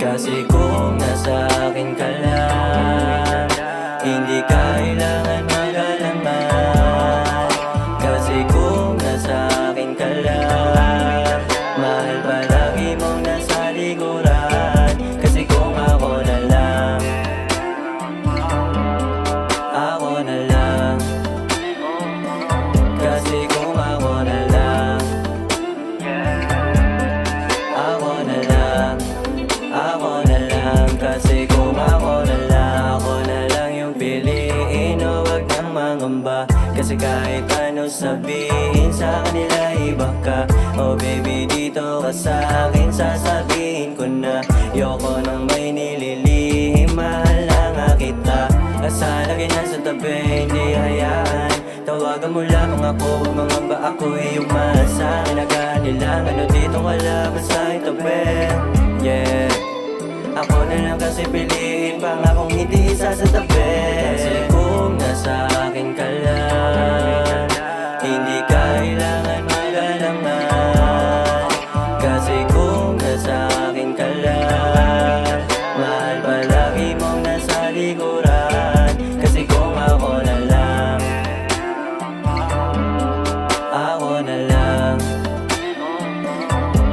Kasi kung nasa akin ka lang, hindi kailangan mag-alangan. Kasi kung nasa akin ka lang, mahal palagi mong nasa likuran. Kasi kung ako na lang, ako na lang. Kasi kung ako na lang, ako na lang. Ako na lang. Kasi kung ako na lang yung piliin. O wag nang mangamba, kasi kahit ano sabihin sa kanila iba ka. Oh baby, dito ka sa akin, sasabihin ko na yoko nang may nililihim, mahal na nga kita. At sana ganyan sa tabi, hindi hayaan. Tawagan mo lamang ako, huwag mangamba, ako iyong maasahan. Nag-aanilang ano dito ka lamang sa aking tabi. Yeah, ako na lang kasi piliin, pangakong hindi isa sa tabi. Kasi kung nasa akin ka lang, hindi kailangan mag-alangan. Kasi kung nasa akin ka lang, mahal palagi mong nasa likuran. Kasi kung ako na lang, ako na lang.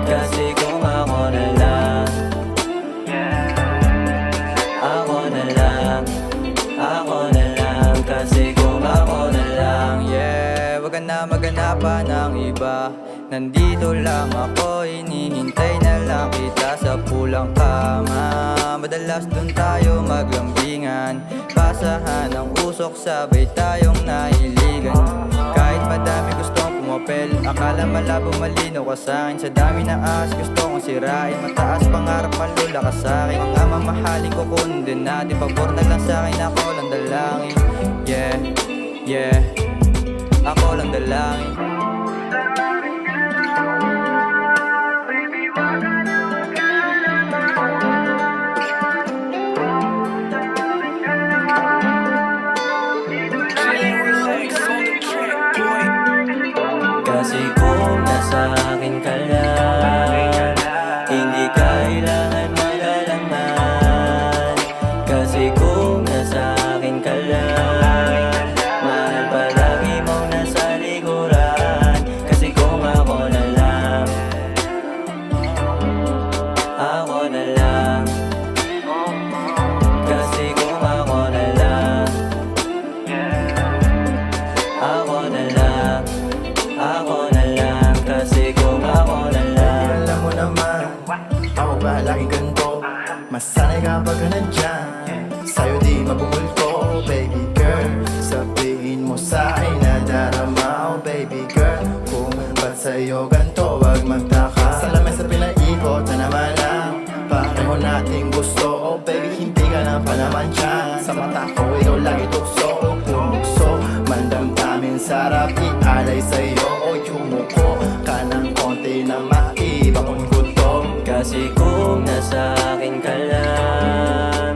Kasi kung ako na lang, ako na lang. Ako na lang. Kasi kung ako na lang. Yeah, wag ka na maghanapan ng iba. Nandito lang ako, hinihintay na lang kita sa pulang kama. Madalas dun tayo maglambingan, pasahan ng usok, sabay tayong nahiligan. Kahit madami gustong pumapel, akala malabo malino ka sa'kin. Sa dami na as gusto kong sirain, mataas pangarap malula ka sa'kin. Mga mamahalin ko kundin natin, pabor na lang sa'kin, ako lang dalangin. Yeah, yeah, ako lang dalangin. Kasi kung nasa akin ka lang, hindi kailangan mag-alangan. Kasi kung nasa akin ka lang, mahal palagi mong nasa likuran. Kasi kung ako na lang, ako na lang. Kasi kung ako na lang, ako na lang. Ako na lang. Kasi kung ako na lang. Alam mo naman, ako ba laging ganito? Masanay kapag ka nandyan, sa'yo di mabumulto. Baby girl, sabihin mo sa'kin na darama. Oh baby girl, kung ba't sa'yo ganito, wag magtaka. Sa lamesa pinaikot na naman lang, pareho nating gusto. Oh baby, hindi ka na pa naman dyan. Sa mata ko, ikaw lagi tukso. Kung bukso, mandamdamin sarap ialay sa'yo. O yumuko ka ng konti na maiba mong gusto. Kasi kung nasa akin ka lang,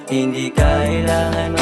hindi kailangan